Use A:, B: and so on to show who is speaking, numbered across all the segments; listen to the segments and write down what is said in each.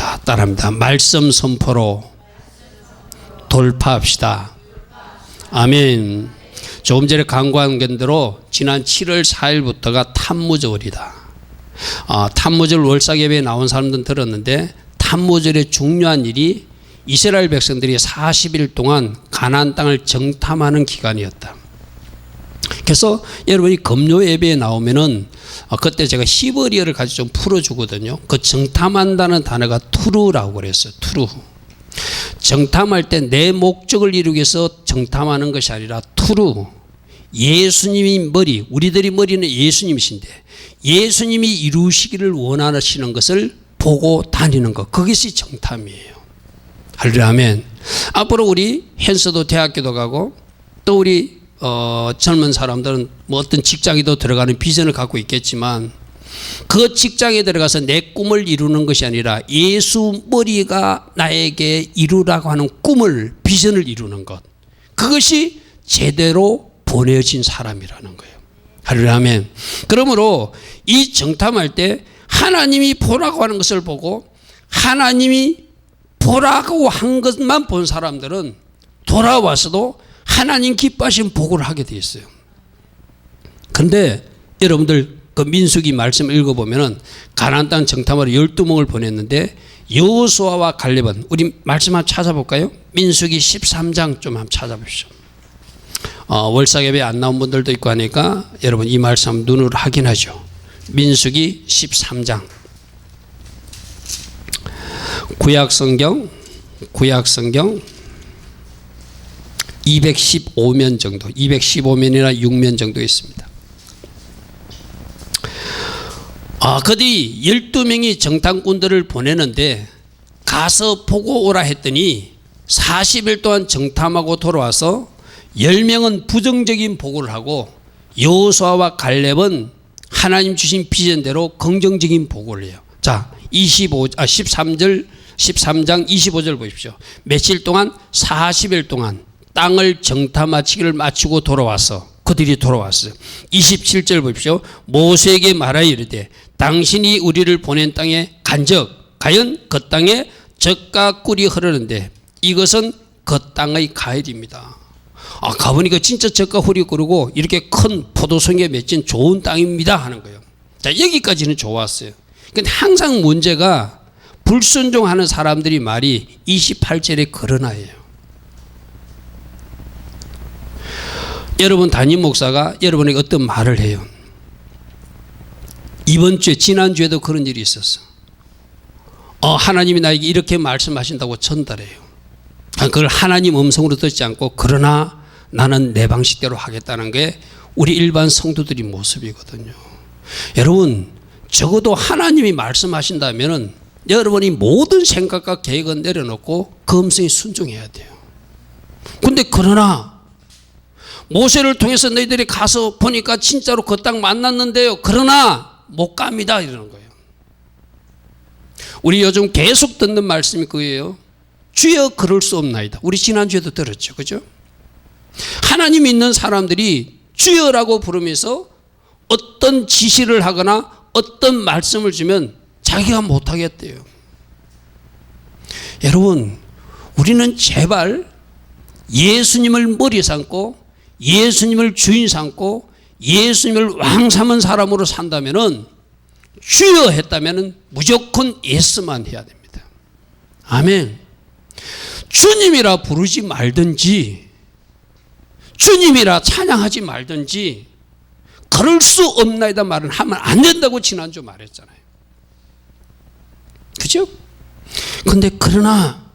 A: 자, 따라합니다. 말씀 선포로 돌파합시다. 아멘. 조금 전에 강구한 견대로 지난 7월 4일부터가 탐무절이다. 탐무절 월삭예배에 나온 사람들은 들었는데 탐무절의 중요한 일이 이스라엘 백성들이 40일 동안 가나안 땅을 정탐하는 기간이었다. 그래서 여러분이 금요 예배에 나오면은 그때 제가 히브리어를 가지고 좀 풀어주거든요. 그 정탐한다는 단어가 투루라고 그랬어요. 투루. 정탐할 때 내 목적을 이루기 위해서 정탐하는 것이 아니라 투루. 예수님이 머리, 우리들이 머리는 예수님이신데 예수님이 이루시기를 원하시는 것을 보고 다니는 것. 그것이 정탐이에요. 할렐루야 아멘. 앞으로 우리 헨스도 대학교도 가고 또 우리 젊은 사람들은 뭐 어떤 직장에도 들어가는 비전을 갖고 있겠지만 그 직장에 들어가서 내 꿈을 이루는 것이 아니라 예수 머리가 나에게 이루라고 하는 꿈을 비전을 이루는 것. 그것이 제대로 보내진 사람이라는 거예요. 할렐루야 아멘. 그러므로 이 정탐할 때 하나님이 보라고 하는 것을 보고 하나님이 보라고 한 것만 본 사람들은 돌아와서도 하나님 기뻐하신 보고를 하게 돼 있어요. 그런데 여러분들 그 민수기 말씀 읽어보면은 가나안 땅 정탐하러 12명을 보냈는데 여호수아와 갈렙은 우리 말씀 한번 찾아볼까요? 민수기 13장 좀 한번 찾아보시죠. 월삭예배 안 나온 분들도 있고 하니까 여러분 이 말씀 눈으로 확인하죠. 민수기 13장. 구약성경 215면 정도, 215면이나 6면 정도 있습니다. 그들이 12명이 정탐꾼들을 보내는데 가서 보고 오라 했더니 40일 동안 정탐하고 돌아와서 10명은 부정적인 보고를 하고 여호수아와 갈렙은 하나님 주신 비전대로 긍정적인 보고를 해요. 자, 13장 25절 보십시오. 며칠 동안 40일 동안 땅을 정탐하기를 마치고 돌아와서 그들이 돌아왔어요. 27절 보십시오. 모세에게 말하여 이르되 당신이 우리를 보낸 땅에 간적 과연 그 땅에 젖과 꿀이 흐르는데 이것은 그 땅의 가을입니다. 가보니까 진짜 젖과 꿀이 흐르고 이렇게 큰 포도송이에 맺힌 좋은 땅입니다 하는 거예요. 자, 여기까지는 좋았어요. 근데 항상 문제가 불순종하는 사람들이 말이 28절에 그러나예요. 여러분 담임 목사가 여러분에게 어떤 말을 해요. 이번 주에 지난주에도 그런 일이 있었어. 하나님이 나에게 이렇게 말씀하신다고 전달해요. 그걸 하나님 음성으로 듣지 않고 그러나 나는 내 방식대로 하겠다는 게 우리 일반 성도들의 모습이거든요. 여러분 적어도 하나님이 말씀하신다면 여러분이 모든 생각과 계획은 내려놓고 그 음성에 순종해야 돼요. 근데 그러나 모세를 통해서 너희들이 가서 보니까 진짜로 그 땅 만났는데요. 그러나 못 갑니다. 이러는 거예요. 우리 요즘 계속 듣는 말씀이 그거예요. 주여 그럴 수 없나이다. 우리 지난주에도 들었죠. 그죠? 하나님 믿는 사람들이 주여라고 부르면서 어떤 지시를 하거나 어떤 말씀을 주면 자기가 못하겠대요. 여러분 우리는 제발 예수님을 머리 삼고 예수님을 주인 삼고 예수님을 왕 삼은 사람으로 산다면은 주여 했다면은 무조건 예스만 해야 됩니다. 아멘. 주님이라 부르지 말든지 주님이라 찬양하지 말든지 그럴 수 없나이다 말은 하면 안 된다고 지난주 말했잖아요. 그죠? 근데 그러나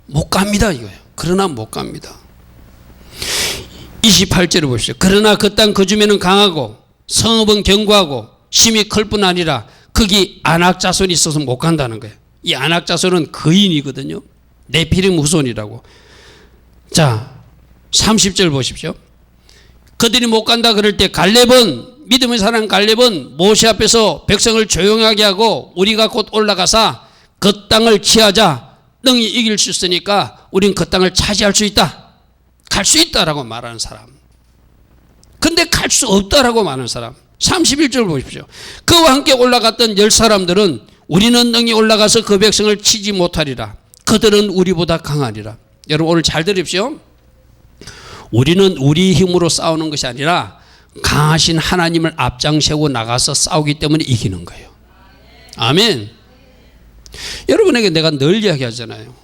A: 못 갑니다 이거예요. 그러나 못 갑니다. 28절을 보십시오. 그러나 그 땅 그 주민은 강하고 성읍은 견고하고 심이 클 뿐 아니라 거기 아낙 자손이 있어서 못 간다는 거예요. 이 아낙 자손은 거인이거든요. 네피림 후손이라고. 자 30절 보십시오. 그들이 못 간다 그럴 때 갈렙은 믿음의 사람 갈렙은 모세 앞에서 백성을 조용하게 하고 우리가 곧 올라가서 그 땅을 취하자. 능히 이길 수 있으니까 우린 그 땅을 차지할 수 있다. 갈 수 있다라고 말하는 사람. 근데 갈 수 없다라고 말하는 사람. 31절 보십시오. 그와 함께 올라갔던 10사람들은 우리는 능히 올라가서 그 백성을 치지 못하리라. 그들은 우리보다 강하리라. 여러분 오늘 잘 들으십시오. 우리는 우리 힘으로 싸우는 것이 아니라 강하신 하나님을 앞장세우고 나가서 싸우기 때문에 이기는 거예요. 아멘. 여러분에게 내가 늘 이야기하잖아요.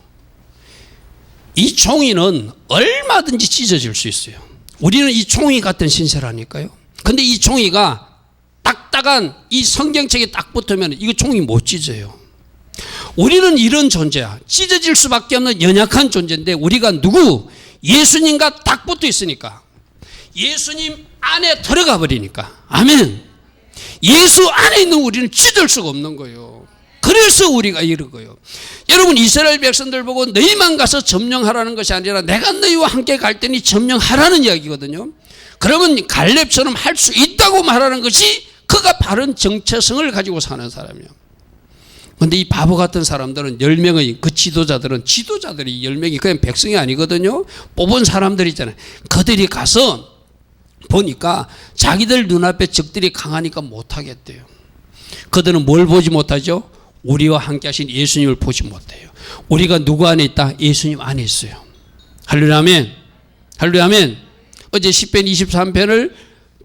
A: 이 종이는 얼마든지 찢어질 수 있어요. 우리는 이 종이 같은 신세라니까요. 근데 이 종이가 딱딱한 이 성경책에 딱 붙으면 이거 종이 못 찢어요. 우리는 이런 존재야. 찢어질 수밖에 없는 연약한 존재인데 우리가 누구? 예수님과 딱 붙어 있으니까. 예수님 안에 들어가 버리니까. 아멘. 예수 안에 있는 우리는 찢을 수가 없는 거예요. 그래서 우리가 이런 거예요. 여러분 이스라엘 백성들 보고 너희만 가서 점령하라는 것이 아니라 내가 너희와 함께 갈 테니 점령하라는 이야기거든요. 그러면 갈렙처럼 할 수 있다고 말하는 것이 그가 바른 정체성을 가지고 사는 사람이에요. 그런데 이 바보 같은 사람들은 10명의 그 지도자들이 10명이 그냥 백성이 아니거든요. 뽑은 사람들 있잖아요. 그들이 가서 보니까 자기들 눈앞에 적들이 강하니까 못하겠대요. 그들은 뭘 보지 못하죠? 우리와 함께 하신 예수님을 보지 못해요. 우리가 누구 안에 있다? 예수님 안에 있어요. 할렐루야 아멘. 할렐루야 아멘. 어제 시편 23편을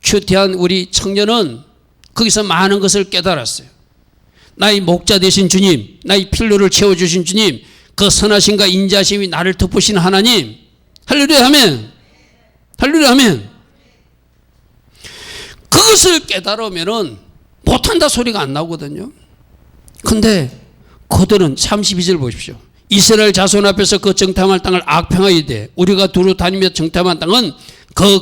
A: 큐티한 우리 청년은 거기서 많은 것을 깨달았어요. 나의 목자 되신 주님, 나의 필요를 채워주신 주님, 그 선하심과 인자심이 나를 덮으신 하나님. 할렐루야 아멘. 할렐루야 아멘. 그것을 깨달으면은 못한다 소리가 안 나오거든요. 근데 그들은 32절 보십시오. 이스라엘 자손 앞에서 그 정탐할 땅을 악평하이되 우리가 두루 다니며 정탐한 땅은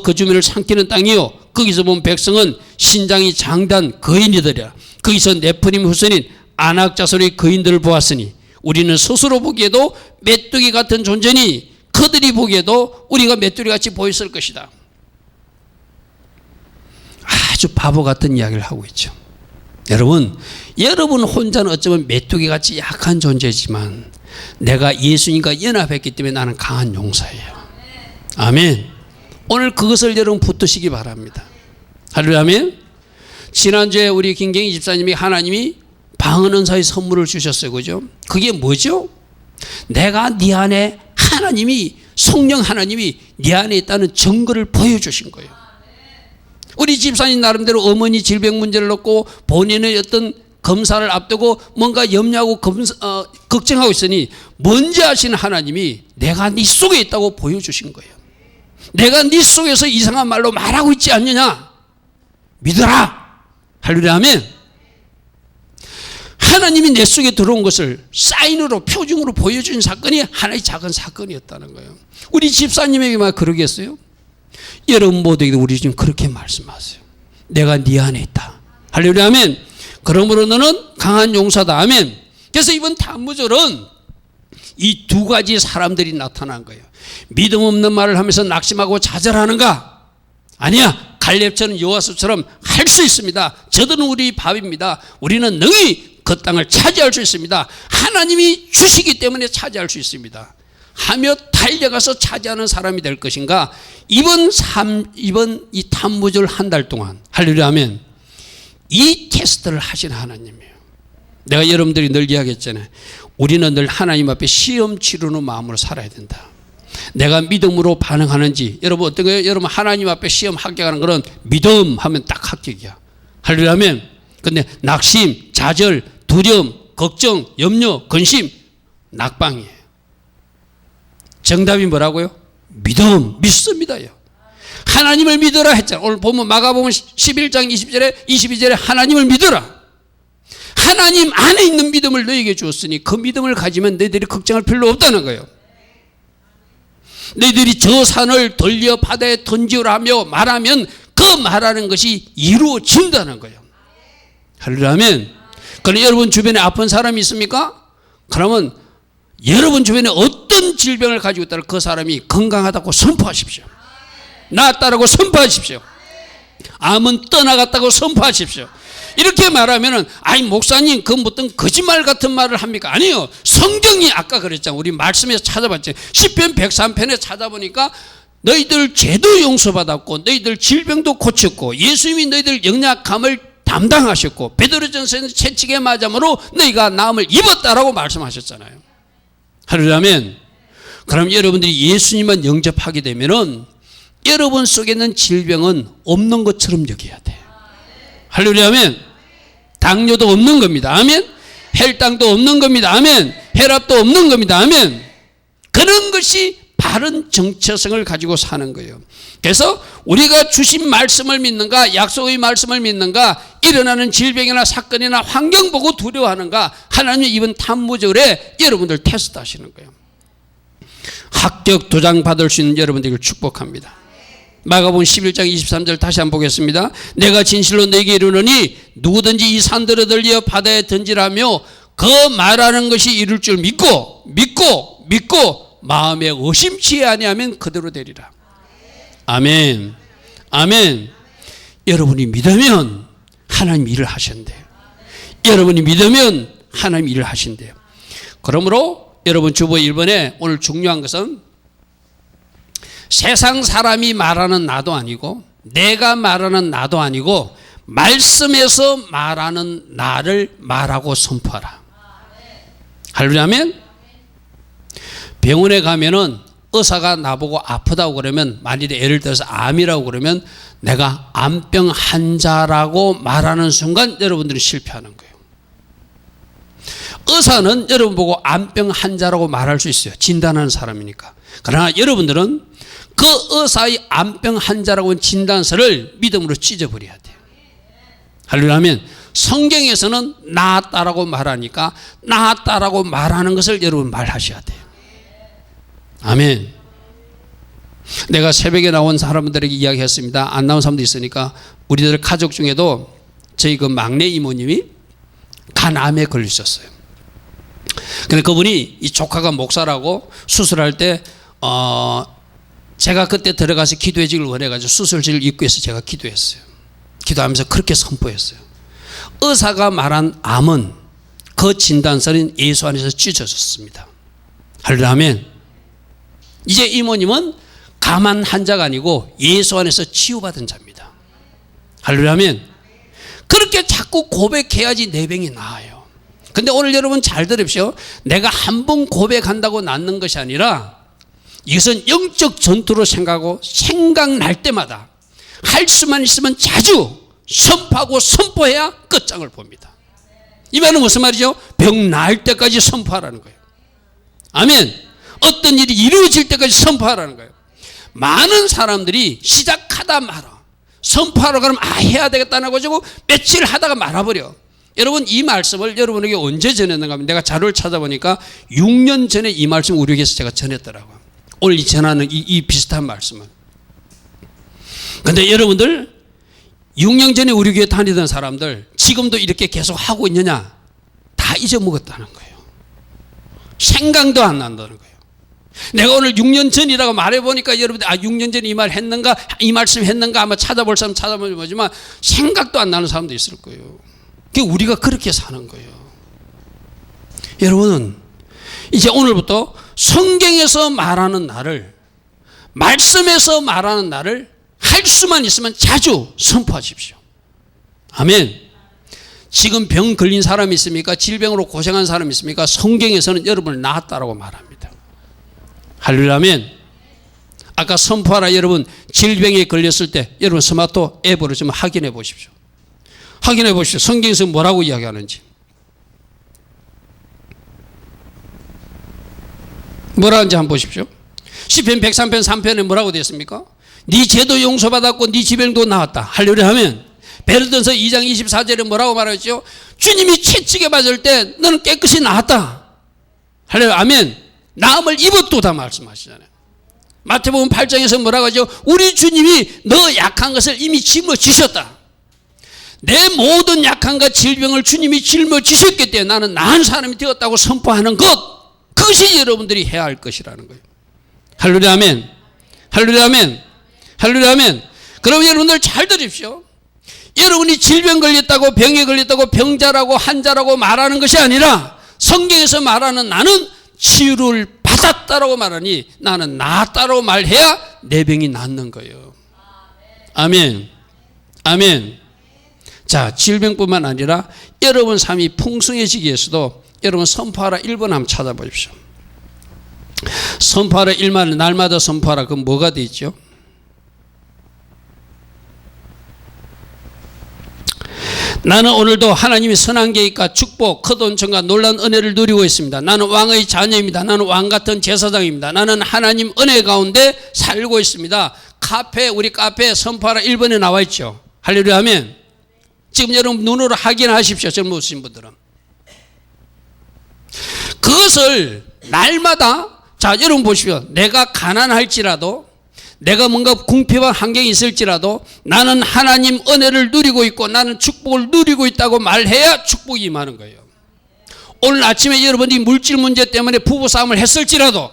A: 그 주민을 삼키는 땅이요 거기서 본 백성은 신장이 장단 거인이더라. 거기서 네프림 후손인 아낙 자손의 거인들을 보았으니 우리는 스스로 보기에도 메뚜기 같은 존재니 그들이 보기에도 우리가 메뚜기같이 보였을 것이다. 아주 바보 같은 이야기를 하고 있죠. 여러분 혼자는 어쩌면 메뚜기같이 약한 존재지만 내가 예수님과 연합했기 때문에 나는 강한 용사예요. 아멘. 오늘 그것을 여러분 붙드시기 바랍니다. 할렐루야 아멘. 지난주에 우리 김경희 집사님이 하나님이 방언은사의 선물을 주셨어요. 그죠? 그게 뭐죠? 내가 네 안에 하나님이 성령 하나님이 네 안에 있다는 증거를 보여주신 거예요. 우리 집사님 나름대로 어머니 질병 문제를 놓고 본인의 어떤 검사를 앞두고 뭔가 염려하고 걱정하고 있으니 먼저 하신 하나님이 내가 네 속에 있다고 보여주신 거예요. 내가 네 속에서 이상한 말로 말하고 있지 않느냐? 믿어라. 할렐루야 아멘. 하나님이 내 속에 들어온 것을 사인으로 표징으로 보여준 사건이 하나의 작은 사건이었다는 거예요. 우리 집사님에게만 그러겠어요? 여러분 모두에게 우리 지금 그렇게 말씀하세요. 내가 네 안에 있다. 할렐루야 아멘. 그러므로 너는 강한 용사다. 아멘. 그래서 이번 단무절은 이 두 가지 사람들이 나타난 거예요. 믿음 없는 말을 하면서 낙심하고 좌절하는가? 아니야. 갈렙처럼 여호와처럼 할 수 있습니다. 저들은 우리 밥입니다. 우리는 능히 그 땅을 차지할 수 있습니다. 하나님이 주시기 때문에 차지할 수 있습니다. 하며 달려가서 차지하는 사람이 될 것인가? 이번 이 단무절 한 달 동안 할렐루야 아멘. 이 테스트를 하신 하나님이에요. 내가 여러분들이 늘 이야기했잖아요. 우리는 늘 하나님 앞에 시험 치르는 마음으로 살아야 된다. 내가 믿음으로 반응하는지. 여러분 어떤 거예요? 여러분 하나님 앞에 시험 합격하는 거는 믿음 하면 딱 합격이야. 할렐루야 아멘. 근데 낙심, 좌절, 두려움, 걱정, 염려, 근심 낙방이에요. 정답이 뭐라고요? 믿음, 믿습니다요. 하나님을 믿어라 했잖아. 오늘 보면 마가복음 11장 20절에 22절에 하나님을 믿어라. 하나님 안에 있는 믿음을 너에게 주었으니 그 믿음을 가지면 너희들이 걱정할 필요 없다는 거예요. 너희들이 저 산을 돌려 바다에 던지오라 하며 말하면 그 말하는 것이 이루어진다는 거예요. 할렐루야 아멘. 그럼 여러분 주변에 아픈 사람이 있습니까? 그러면 여러분 주변에 어떤 질병을 가지고 있다면 그 사람이 건강하다고 선포하십시오. 낫다라고 선포하십시오. 암은 떠나갔다고 선포하십시오. 이렇게 말하면은 아이 목사님 그 어떤 거짓말 같은 말을 합니까? 아니요. 성경이 아까 그랬잖아요. 우리 말씀에서 찾아봤죠. 시편 103편에 찾아보니까 너희들 죄도 용서받았고 너희들 질병도 고쳤고 예수님이 너희들 연약함을 다 담당하셨고 베드로전서에는 채찍에 맞음으로 너희가 나음을 입었다라고 말씀하셨잖아요. 할렐루야 아멘. 그럼 여러분들이 예수님만 영접하게 되면은 여러분 속에 있는 질병은 없는 것처럼 여겨야 돼. 할렐루야 아멘. 당뇨도 없는 겁니다. 아멘. 혈당도 없는 겁니다. 아멘. 혈압도 없는 겁니다. 아멘. 그런 것이 바른 정체성을 가지고 사는 거예요. 그래서 우리가 주신 말씀을 믿는가, 약속의 말씀을 믿는가, 일어나는 질병이나 사건이나 환경 보고 두려워하는가, 하나님의 입은 탐무절에 여러분들 테스트하시는 거예요. 합격 도장 받을 수 있는 여러분들을 축복합니다. 마가복음 11장 23절 다시 한번 보겠습니다. 내가 진실로 너에게 이르노니 누구든지 이 산들을 들려 바다에 던지라며 그 말하는 것이 이룰 줄 믿고 마음에 의심치 아니하면 그대로 되리라. 아멘. 아멘. 여러분이 믿으면 하나님 일을 하신대요. 여러분이 믿으면 하나님 일을 하신대요. 그러므로 여러분 주보 1번에 오늘 중요한 것은 세상 사람이 말하는 나도 아니고 내가 말하는 나도 아니고 말씀에서 말하는 나를 말하고 선포하라. 할렐루야 아멘. 병원에 가면은 의사가 나보고 아프다고 그러면 만일에 예를 들어서 암이라고 그러면 내가 암병 환자라고 말하는 순간 여러분들이 실패하는 거예요. 의사는 여러분 보고 암병 환자라고 말할 수 있어요. 진단하는 사람이니까. 그러나 여러분들은 그 의사의 암병 환자라고 하는 진단서를 믿음으로 찢어버려야 돼요. 할렐루야 아멘. 성경에서는 나았다라고 말하니까 나았다라고 말하는 것을 여러분 말하셔야 돼요. 아멘. 내가 새벽에 나온 사람들에게 이야기했습니다. 안 나온 사람도 있으니까 우리들 가족 중에도 저희 그 막내 이모님이 간암에 걸리셨어요. 근데 그분이 이 조카가 목사라고 수술할 때 제가 그때 들어가서 기도해 주길 원해가지고 수술실 입구에서 제가 기도했어요. 기도하면서 그렇게 선포했어요. 의사가 말한 암은 그 진단서는 예수 안에서 찢어졌습니다. 할렐루야 아멘. 이제 이모님은 감한 환자가 아니고 예수 안에서 치유받은 자입니다. 할렐루야 아멘. 그렇게 자꾸 고백해야지 내 병이 나아요. 근데 오늘 여러분 잘 들으십시오. 내가 한 번 고백한다고 낫는 것이 아니라 이것은 영적 전투로 생각하고 생각날 때마다 할 수만 있으면 자주 선포하고 선포해야 끝장을 봅니다. 이 말은 무슨 말이죠? 병 나을 때까지 선포하라는 거예요. 아멘. 어떤 일이 이루어질 때까지 선포하라는 거예요. 많은 사람들이 시작하다 말아. 선포하러 가면 해야 되겠다는 거고 며칠 하다가 말아버려. 여러분 이 말씀을 여러분에게 언제 전했는가 하면 내가 자료를 찾아보니까 6년 전에 이 말씀 우리에게서 제가 전했더라고요. 오늘 전하는 이 비슷한 말씀은. 근데 여러분들 6년 전에 우리 교회 다니던 사람들 지금도 이렇게 계속 하고 있느냐? 다 잊어먹었다는 거예요. 생각도 안 난다는 거예요. 내가 오늘 6년 전이라고 말해보니까 여러분들 6년 전에 이 말 했는가 이 말씀 했는가 아마 찾아볼 사람 찾아보지만 생각도 안 나는 사람도 있을 거예요. 우리가 그렇게 사는 거예요. 여러분은 이제 오늘부터 성경에서 말하는 나를 말씀에서 말하는 나를 할 수만 있으면 자주 선포하십시오. 아멘. 지금 병 걸린 사람이 있습니까? 질병으로 고생한 사람이 있습니까? 성경에서는 여러분을 낳았다라고 말합니다. 할렐루야 아멘. 아까 선포하라 여러분 질병에 걸렸을 때 여러분 스마트 앱으로 좀 확인해 보십시오. 확인해 보십시오. 성경에서 뭐라고 이야기하는지. 뭐라 하는지 한번 보십시오. 시편 103편 3편에 뭐라고 되어 있습니까? 네 죄도 용서받았고 네 질병도 나았다. 할렐루야 하면 베드로전서 2장 24절에 뭐라고 말하죠? 주님이 채찍에 맞을 때 너는 깨끗이 나았다. 할렐루야 아멘. 나음을 입었도다 말씀하시잖아요. 마태복음 8장에서 뭐라고 하죠? 우리 주님이 너 약한 것을 이미 짊어지셨다. 내 모든 약함과 질병을 주님이 짊어지셨기 때문에 나는 나은 사람이 되었다고 선포하는 것, 그것이 여러분들이 해야 할 것이라는 거예요. 할렐루야 아멘. 할렐루야 아멘. 할렐루야 아멘. 그럼 여러분들 잘 들으십시오. 여러분이 질병 걸렸다고 병에 걸렸다고 병자라고 환자라고 말하는 것이 아니라 성경에서 말하는 나는 치유를 받았다라고 말하니 나는 나았다라고 말해야 내 병이 낫는 거예요. 아멘. 아멘. 자, 질병뿐만 아니라 여러분 삶이 풍성해지기 위해서도 여러분 선포하라 1번 한번 찾아보십시오. 선포하라 1만 날마다 선포하라. 그럼 뭐가 되죠? 나는 오늘도 하나님의 선한 계획과 축복, 크고 은총과 놀라운 은혜를 누리고 있습니다. 나는 왕의 자녀입니다. 나는 왕같은 제사장입니다. 나는 하나님 은혜 가운데 살고 있습니다. 우리 카페에 선포하라 1번에 나와 있죠. 할렐루야 하면 지금 여러분 눈으로 확인하십시오. 젊으신 분들은. 그것을 날마다, 자, 여러분 보십시오. 내가 가난할지라도, 내가 뭔가 궁핍한 환경이 있을지라도 나는 하나님 은혜를 누리고 있고 나는 축복을 누리고 있다고 말해야 축복이 임하는 거예요. 오늘 아침에 여러분이 물질 문제 때문에 부부싸움을 했을지라도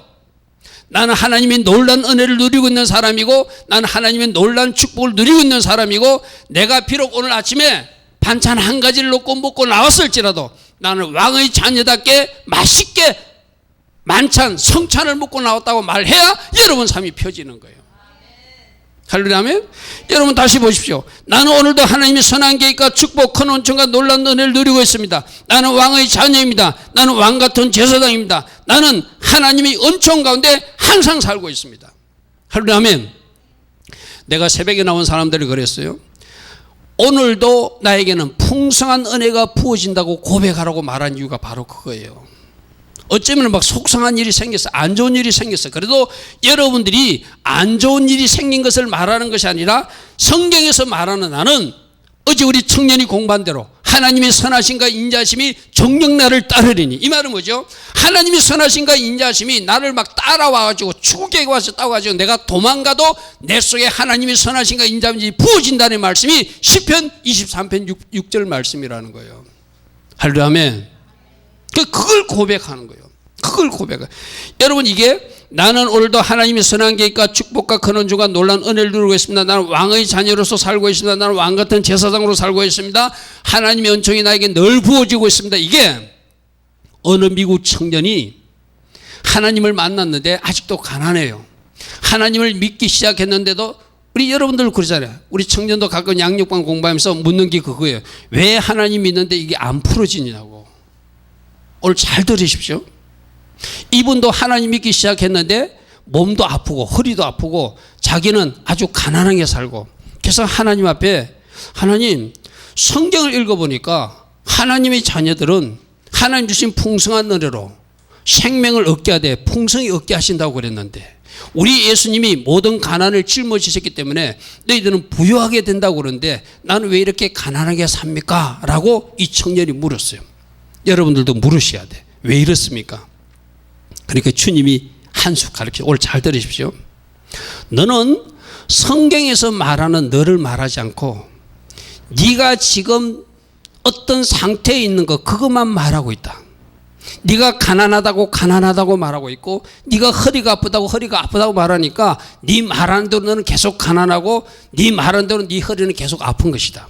A: 나는 하나님의 놀라운 은혜를 누리고 있는 사람이고 나는 하나님의 놀라운 축복을 누리고 있는 사람이고 내가 비록 오늘 아침에 반찬 한 가지를 놓고 먹고 나왔을지라도 나는 왕의 자녀답게 맛있게 만찬, 성찬을 먹고 나왔다고 말해야 여러분 삶이 펴지는 거예요. 할렐루야 하면 여러분 다시 보십시오. 나는 오늘도 하나님의 선한 계획과 축복, 큰 은총과 놀라운 은혜를 누리고 있습니다. 나는 왕의 자녀입니다. 나는 왕같은 제사장입니다. 나는 하나님의 은총 가운데 항상 살고 있습니다. 할렐루야 하면 내가 새벽에 나온 사람들이 그랬어요. 오늘도 나에게는 풍성한 은혜가 부어진다고 고백하라고 말한 이유가 바로 그거예요. 어쩌면 막 속상한 일이 생겼어. 안 좋은 일이 생겼어. 그래도 여러분들이 안 좋은 일이 생긴 것을 말하는 것이 아니라 성경에서 말하는 나는 어제 우리 청년이 공부한 대로 하나님의 선하심과 인자심이 정녕 나를 따르리니. 이 말은 뭐죠? 하나님의 선하심과 인자심이 나를 막 따라와가지고 축에 와서 따라와가지고 내가 도망가도 내 속에 하나님의 선하심과 인자심이 부어진다는 말씀이 시편 23편 6절 말씀이라는 거예요. 할렐루야 아멘. 그걸 고백하는 거예요. 그걸 고백해요. 여러분 이게 나는 오늘도 하나님의 선한 계획과 축복과 큰 은총과 놀라운 은혜를 누리고 있습니다. 나는 왕의 자녀로서 살고 있습니다. 나는 왕같은 제사장으로 살고 있습니다. 하나님의 은총이 나에게 늘 부어지고 있습니다. 이게 어느 미국 청년이 하나님을 만났는데 아직도 가난해요. 하나님을 믿기 시작했는데도 우리 여러분들 그러잖아요. 우리 청년도 가끔 양육반 공부하면서 묻는 게 그거예요. 왜 하나님 믿는데 이게 안 풀어지냐고. 오늘 잘 들으십시오. 이분도 하나님 믿기 시작했는데 몸도 아프고 허리도 아프고 자기는 아주 가난하게 살고 그래서 하나님 앞에 하나님 성경을 읽어보니까 하나님의 자녀들은 하나님 주신 풍성한 은혜로 생명을 얻게 하되 풍성히 얻게 하신다고 그랬는데 우리 예수님이 모든 가난을 짊어지셨기 때문에 너희들은 부유하게 된다고 그러는데 나는 왜 이렇게 가난하게 삽니까? 라고 이 청년이 물었어요. 여러분들도 물으셔야 돼. 왜 이렇습니까? 그러니까 주님이 한 수 가르쳐. 오늘 잘 들으십시오. 너는 성경에서 말하는 너를 말하지 않고 네가 지금 어떤 상태에 있는 거 그것만 말하고 있다. 네가 가난하다고 말하고 있고 네가 허리가 아프다고 말하니까 네 말하는 대로 너는 계속 가난하고 네 말하는 대로 네 허리는 계속 아픈 것이다.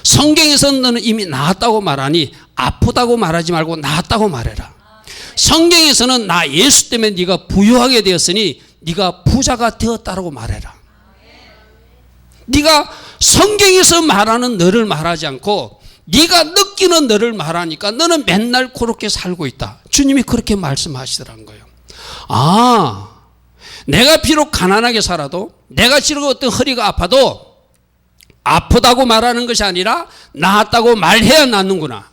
A: 성경에서는 너는 이미 나았다고 말하니 아프다고 말하지 말고 나았다고 말해라. 성경에서는 나 예수 때문에 네가 부유하게 되었으니 네가 부자가 되었다라고 말해라. 네가 성경에서 말하는 너를 말하지 않고 네가 느끼는 너를 말하니까 너는 맨날 그렇게 살고 있다. 주님이 그렇게 말씀하시더라는 거예요. 아, 내가 비록 가난하게 살아도 내가 지금 어떤 허리가 아파도 아프다고 말하는 것이 아니라 나았다고 말해야 낫는구나.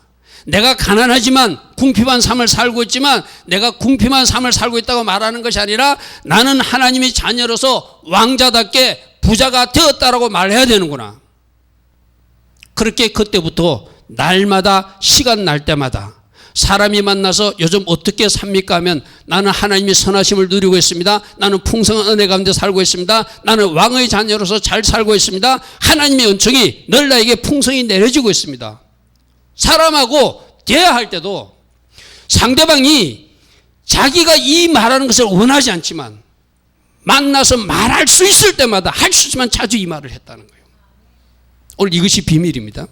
A: 내가 가난하지만 궁핍한 삶을 살고 있지만 내가 궁핍한 삶을 살고 있다고 말하는 것이 아니라 나는 하나님의 자녀로서 왕자답게 부자가 되었다라고 말해야 되는구나. 그렇게 그때부터 날마다 시간 날 때마다 사람이 만나서 요즘 어떻게 삽니까 하면 나는 하나님의 선하심을 누리고 있습니다. 나는 풍성한 은혜 가운데 살고 있습니다. 나는 왕의 자녀로서 잘 살고 있습니다. 하나님의 은총이 늘 나에게 풍성히 내려지고 있습니다. 사람하고 대화할 때도 상대방이 자기가 이 말하는 것을 원하지 않지만 만나서 말할 수 있을 때마다 할 수 있지만 자주 이 말을 했다는 거예요. 오늘 이것이 비밀입니다.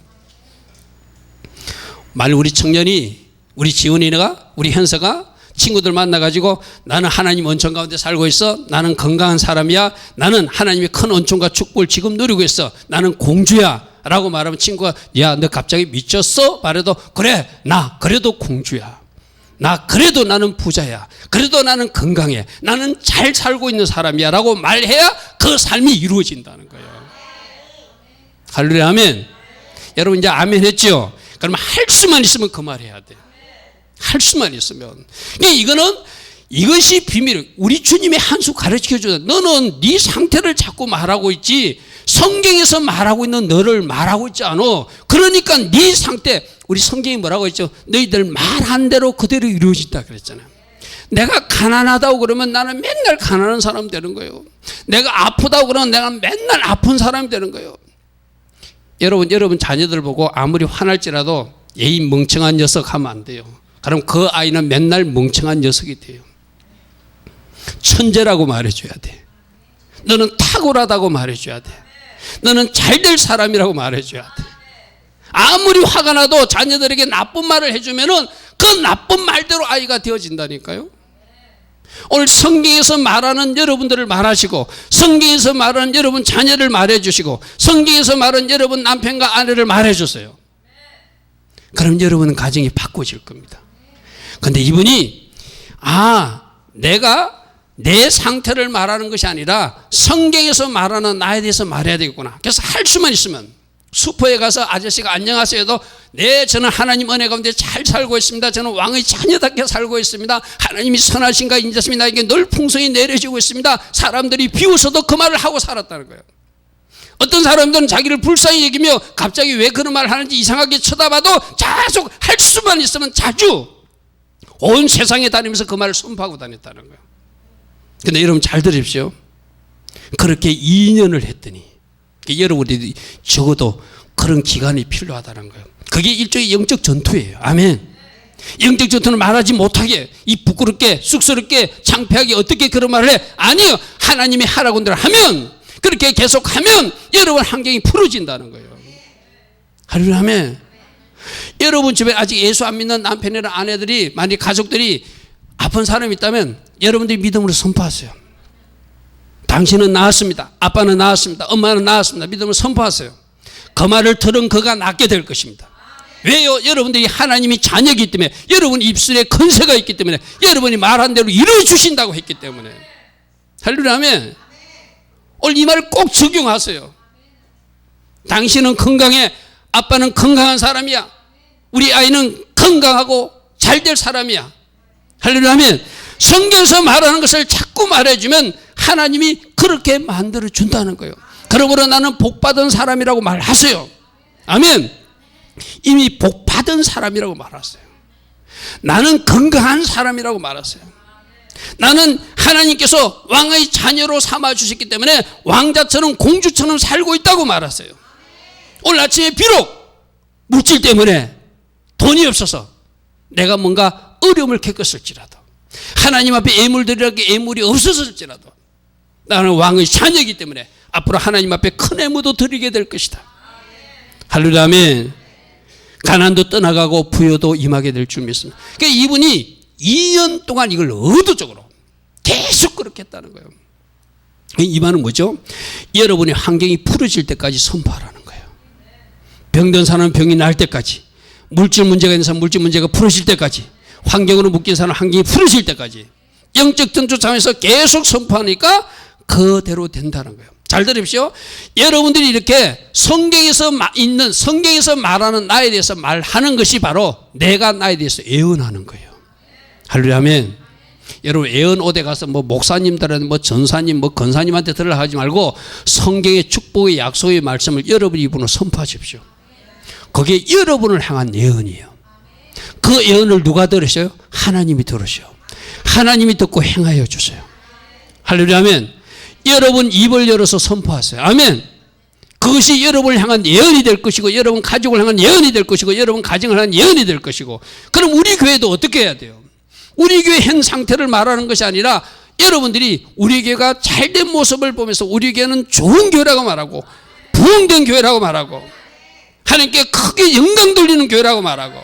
A: 만일 우리 청년이 우리 지훈이가 우리 현서가 친구들 만나가지고 나는 하나님 은총 가운데 살고 있어. 나는 건강한 사람이야. 나는 하나님의 큰 은총과 축복을 지금 누리고 있어. 나는 공주야 라고 말하면 친구가 야, 너 갑자기 미쳤어? 말해도 그래, 나 그래도 공주야. 나 그래도 나는 부자야. 그래도 나는 건강해. 나는 잘 살고 있는 사람이야 라고 말해야 그 삶이 이루어진다는 거예요. 할렐루야, 아멘. 여러분 이제 아멘 했죠? 그러면 할 수만 있으면 그 말 해야 돼. 할 수만 있으면. 그러니까 이것이 비밀. 우리 주님이 한 수 가르쳐 줘요. 너는 네 상태를 자꾸 말하고 있지 성경에서 말하고 있는 너를 말하고 있지 않아. 그러니까 네 상태, 우리 성경이 뭐라고 했죠? 너희들 말한 대로 그대로 이루어진다 그랬잖아요. 내가 가난하다고 그러면 나는 맨날 가난한 사람 되는 거예요. 내가 아프다고 그러면 내가 맨날 아픈 사람이 되는 거예요. 여러분 자녀들 보고 아무리 화날지라도 에이 멍청한 녀석 하면 안 돼요. 그럼 그 아이는 맨날 멍청한 녀석이 돼요. 천재라고 말해줘야 돼. 너는 탁월하다고 말해줘야 돼. 너는 잘될 사람이라고 말해줘야 돼. 아무리 화가 나도 자녀들에게 나쁜 말을 해주면은 그 나쁜 말대로 아이가 되어진다니까요. 오늘 성경에서 말하는 여러분들을 말하시고, 성경에서 말하는 여러분 자녀를 말해주시고, 성경에서 말하는 여러분 남편과 아내를 말해주세요. 그럼 여러분은 가정이 바꿔질 겁니다. 근데 이분이 내가 내 상태를 말하는 것이 아니라 성경에서 말하는 나에 대해서 말해야 되겠구나. 그래서 할 수만 있으면 슈퍼에 가서 아저씨가 안녕하세요 해도 네, 저는 하나님 은혜 가운데 잘 살고 있습니다. 저는 왕의 자녀답게 살고 있습니다. 하나님이 선하신가 인자심이 나에게 늘 풍성히 내려지고 있습니다. 사람들이 비웃어도 그 말을 하고 살았다는 거예요. 어떤 사람들은 자기를 불쌍히 여기며 갑자기 왜 그런 말을 하는지 이상하게 쳐다봐도 계속 할 수만 있으면 자주 온 세상에 다니면서 그 말을 선포하고 다녔다는 거예요. 근데 여러분 잘 들으십시오. 그렇게 2년을 했더니 여러분들이 적어도 그런 기간이 필요하다는 거예요. 그게 일종의 영적 전투예요. 아멘. 영적 전투는 말하지 못하게, 이 부끄럽게 쑥스럽게 창피하게 어떻게 그런 말을 해? 아니요. 하나님이 하라고 하면, 그렇게 계속하면 여러분 환경이 풀어진다는 거예요. 할렐루야, 아멘. 여러분 집에 아직 예수 안 믿는 남편이나 아내들이, 만약 가족들이 아픈 사람이 있다면 여러분들이 믿음으로 선포하세요. 당신은 나았습니다. 아빠는 나았습니다. 엄마는 나았습니다. 믿음으로 선포하세요. 그 말을 들은 그가 낫게 될 것입니다. 왜요? 여러분들이 하나님이 자녀이기 때문에, 여러분 입술에 건세가 있기 때문에, 여러분이 말한 대로 이루어주신다고 했기 때문에. 할렐루야, 아멘. 오늘 이 말을 꼭 적용하세요. 당신은 건강해. 아빠는 건강한 사람이야. 우리 아이는 건강하고 잘될 사람이야. 할렐루야, 아멘. 성경에서 말하는 것을 자꾸 말해주면 하나님이 그렇게 만들어준다는 거예요. 그러므로 나는 복받은 사람이라고 말하세요. 아멘. 이미 복받은 사람이라고 말하세요. 나는 건강한 사람이라고 말하세요. 나는 하나님께서 왕의 자녀로 삼아주셨기 때문에 왕자처럼 공주처럼 살고 있다고 말하세요. 오늘 아침에 비록 물질 때문에 돈이 없어서 내가 뭔가 어려움을 겪었을지라도, 하나님 앞에 예물 드리라고 예물이 없었을지라도 나는 왕의 자녀이기 때문에 앞으로 하나님 앞에 큰 예물도 드리게 될 것이다. 할렐루야, 아멘. 가난도 떠나가고 부여도 임하게 될 줄 믿습니다. 그러니까 이분이 2년 동안 이걸 의도적으로 계속 그렇게 했다는 거예요. 이 말은 뭐죠? 여러분의 환경이 풀어질 때까지 선포하라는 거예요. 병든 사람은 병이 날 때까지, 물질 문제가 있는 사람은 물질 문제가 풀어질 때까지, 환경으로 묶인 사람은 환경이 풀어질 때까지 영적 전투 차원에서 계속 선포하니까 그대로 된다는 거예요. 잘 들으십시오. 여러분들이 이렇게 성경에서 있는, 성경에서 말하는 나에 대해서 말하는 것이 바로 내가 나에 대해서 예언하는 거예요. 할렐루야, 아멘. 여러분 예언5대 가서 뭐 목사님들한테 뭐 전사님 뭐 권사님한테 들으려 하지 말고 성경의 축복의 약속의 말씀을 여러분이 입으로 선포하십시오. 그게 여러분을 향한 예언이에요. 그 예언을 누가 들으셔요? 하나님이 들으셔요. 하나님이 듣고 행하여 주세요. 할렐루야, 아멘. 여러분 입을 열어서 선포하세요. 아멘. 그것이 여러분을 향한 예언이 될 것이고, 여러분 가족을 향한 예언이 될 것이고, 여러분 가정을 향한 예언이 될 것이고. 그럼 우리 교회도 어떻게 해야 돼요? 우리 교회 현 상태를 말하는 것이 아니라 여러분들이 우리 교회가 잘된 모습을 보면서 우리 교회는 좋은 교회라고 말하고, 부흥된 교회라고 말하고, 하나님께 크게 영광 돌리는 교회라고 말하고,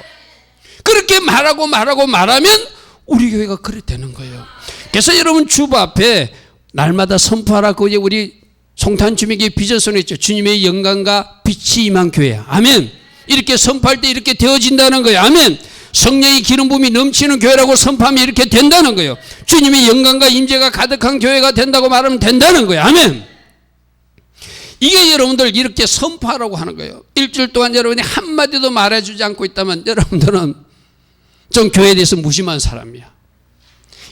A: 그렇게 말하면 우리 교회가 그래 되는 거예요. 그래서 여러분 주보 앞에 날마다 선포하라. 그게 우리 송탄 주민에게 빚어서 했죠. 주님의 영광과 빛이 임한 교회. 아멘. 이렇게 선포할 때 이렇게 되어진다는 거예요. 아멘. 성령의 기름 부음이 넘치는 교회라고 선포하면 이렇게 된다는 거예요. 주님의 영광과 임재가 가득한 교회가 된다고 말하면 된다는 거예요. 아멘. 이게 여러분들 이렇게 선포하라고 하는 거예요. 일주일 동안 여러분이 한마디도 말해주지 않고 있다면 여러분들은 좀 교회에 대해서 무심한 사람이야.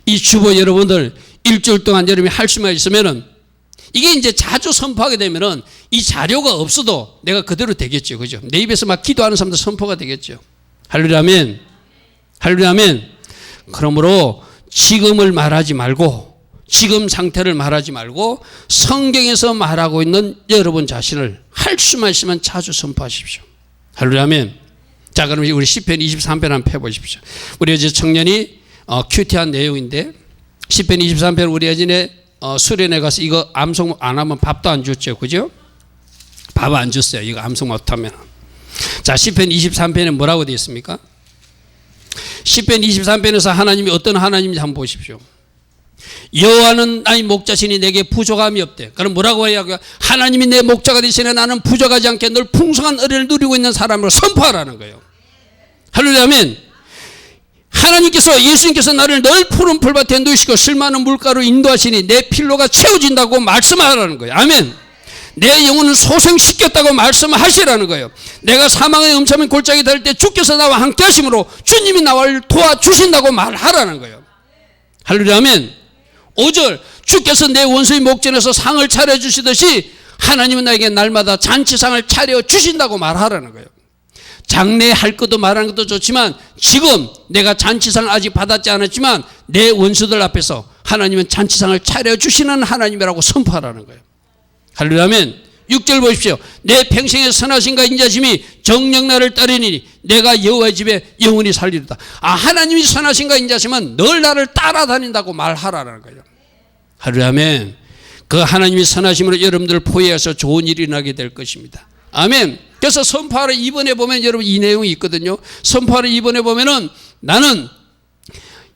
A: 이 주보 여러분들 일주일 동안 여러분이 할 수만 있으면은 이게 이제 자주 선포하게 되면은 이 자료가 없어도 내가 그대로 되겠죠. 그죠? 내 입에서 막 기도하는 사람도 선포가 되겠죠. 할렐루야 아멘. 할렐루야 아멘. 그러므로 지금을 말하지 말고 지금 상태를 말하지 말고 성경에서 말하고 있는 여러분 자신을 할 수만 있으면 자주 선포하십시오. 할렐루야 아멘. 자, 그럼 우리 시편 23편 한번 펴보십시오. 우리 어제 청년이 큐티한 내용인데 시편 23편 우리 예전에 수련회 가서 이거 암송 안 하면 밥도 안 줬죠. 그죠? 밥 안 줬어요. 이거 암송 못하면. 자, 시편 23편에 뭐라고 되어 있습니까? 시편 23편에서 하나님이 어떤 하나님인지 한번 보십시오. 여호와는 나의 목자시니 내게 부족함이 없대. 그럼 뭐라고 해야 할까요? 하나님이 내 목자가 되시니 나는 부족하지 않게 늘 풍성한 은혜를 누리고 있는 사람으로 선포하라는 거예요. 할렐루야 아멘. 하나님께서 예수님께서 나를 늘 푸른 풀밭에 누이시고 쓸만한 물가로 인도하시니 내 필로가 채워진다고 말씀하라는 거예요. 아멘. 내 영혼은 소생시켰다고 말씀하시라는 거예요. 내가 사망의 음침한 골짜기 될 때 주께서 나와 함께 하심으로 주님이 나를 도와주신다고 말하라는 거예요. 할렐루야 아멘. 5절 주께서 내 원수의 목전에서 상을 차려주시듯이 하나님은 나에게 날마다 잔치상을 차려주신다고 말하라는 거예요. 장래할 것도 말하는 것도 좋지만 지금 내가 잔치상을 아직 받았지 않았지만 내 원수들 앞에서 하나님은 잔치상을 차려주시는 하나님이라고 선포하라는 거예요. 할렐루야 아멘. 6절 보십시오. 내 평생의 선하심과 인자심이 정녕 나를 따르니 내가 여호와의 집에 영원히 살리리다. 하나님이 선하심과 인자심은 늘 나를 따라다닌다고 말하라는 거예요. 할렐루야 아멘. 그 하나님이 선하심으로 여러분들을 포위해서 좋은 일이 나게 될 것입니다. 아멘. 그래서 선포하러 2번에 보면 여러분 이 내용이 있거든요. 선포하러 2번에 보면은 나는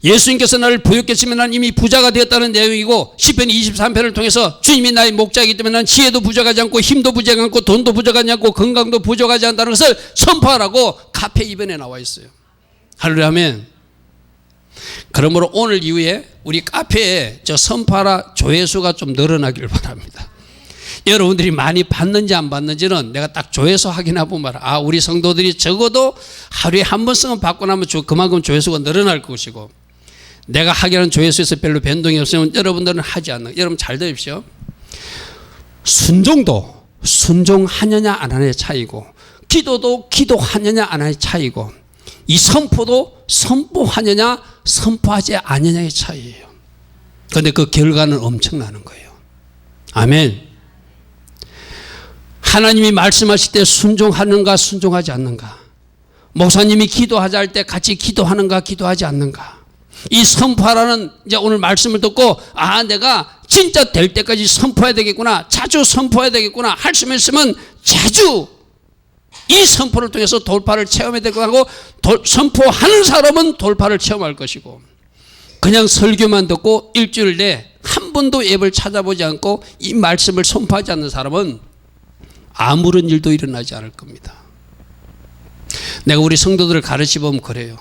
A: 예수님께서 나를 부욕게 치면 난 이미 부자가 되었다는 내용이고 시편 23편을 통해서 주님이 나의 목자이기 때문에 난 지혜도 부족하지 않고 힘도 부족하지 않고 돈도 부족하지 않고 건강도 부족하지 않다는 것을 선포하라고 카페 2번에 나와 있어요. 할렐루야 아멘. 그러므로 오늘 이후에 우리 카페에 저 선포하라 조회수가 좀 늘어나길 바랍니다. 여러분들이 많이 받는지 안 받는지는 내가 딱 조회수 확인해 보면 우리 성도들이 적어도 하루에 한 번씩은 받고 나면 그만큼 조회수가 늘어날 것이고 내가 하기는 조회수에서 별로 변동이 없으면 여러분들은 하지 않는. 여러분 잘 들으십시오. 순종도 순종하느냐 안 하느냐의 차이고 기도도 기도하느냐 안 하느냐의 차이고 이 선포도 선포하느냐 선포하지 않느냐의 차이예요. 그런데 그 결과는 엄청나는 거예요. 아멘. 하나님이 말씀하실 때 순종하는가 순종하지 않는가, 목사님이 기도하자 할 때 같이 기도하는가 기도하지 않는가, 이 선포하라는 이제 오늘 말씀을 듣고 내가 진짜 될 때까지 선포해야 되겠구나, 자주 선포해야 되겠구나 할 수 있으면 자주 이 선포를 통해서 돌파를 체험해야 되고 하고 선포하는 사람은 돌파를 체험할 것이고 그냥 설교만 듣고 일주일 내에 한 번도 앱을 찾아보지 않고 이 말씀을 선포하지 않는 사람은 아무런 일도 일어나지 않을 겁니다. 내가 우리 성도들을 가르치보면 그래요.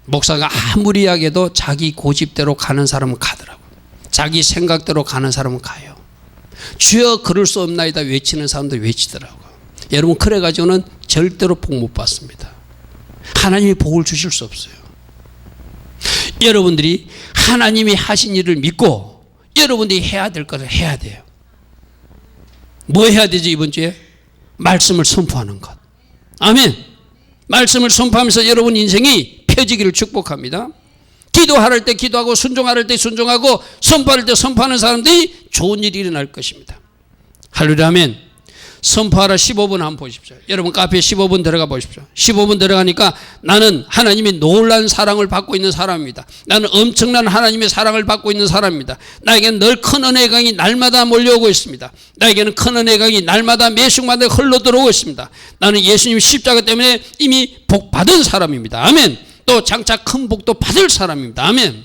A: 목사가 아무리 이야기해도 자기 고집대로 가는 사람은 가더라고요. 자기 생각대로 가는 사람은 가요. 주여 그럴 수 없나이다 외치는 사람도 외치더라고요. 여러분 그래가지고는 절대로 복 못 받습니다. 하나님이 복을 주실 수 없어요. 여러분들이 하나님이 하신 일을 믿고 여러분들이 해야 될 것을 해야 돼요. 뭐 해야 되죠 이번 주에? 말씀을 선포하는 것. 아멘. 말씀을 선포하면서 여러분 인생이 펴지기를 축복합니다. 기도할 때 기도하고 순종할 때 순종하고 선포할 때 선포하는 사람들이 좋은 일이 일어날 것입니다. 할렐루야 아멘. 선포하라 15분 한번 보십시오. 여러분 카페에 15분 들어가 보십시오. 15분 들어가니까 나는 하나님이 놀라운 사랑을 받고 있는 사람입니다. 나는 엄청난 하나님의 사랑을 받고 있는 사람입니다. 나에게는 늘 큰 은혜의 강이 날마다 몰려오고 있습니다. 나에게는 큰 은혜의 강이 날마다 매 순간에 흘러 들어오고 있습니다. 나는 예수님 십자가 때문에 이미 복 받은 사람입니다. 아멘. 또 장차 큰 복도 받을 사람입니다. 아멘.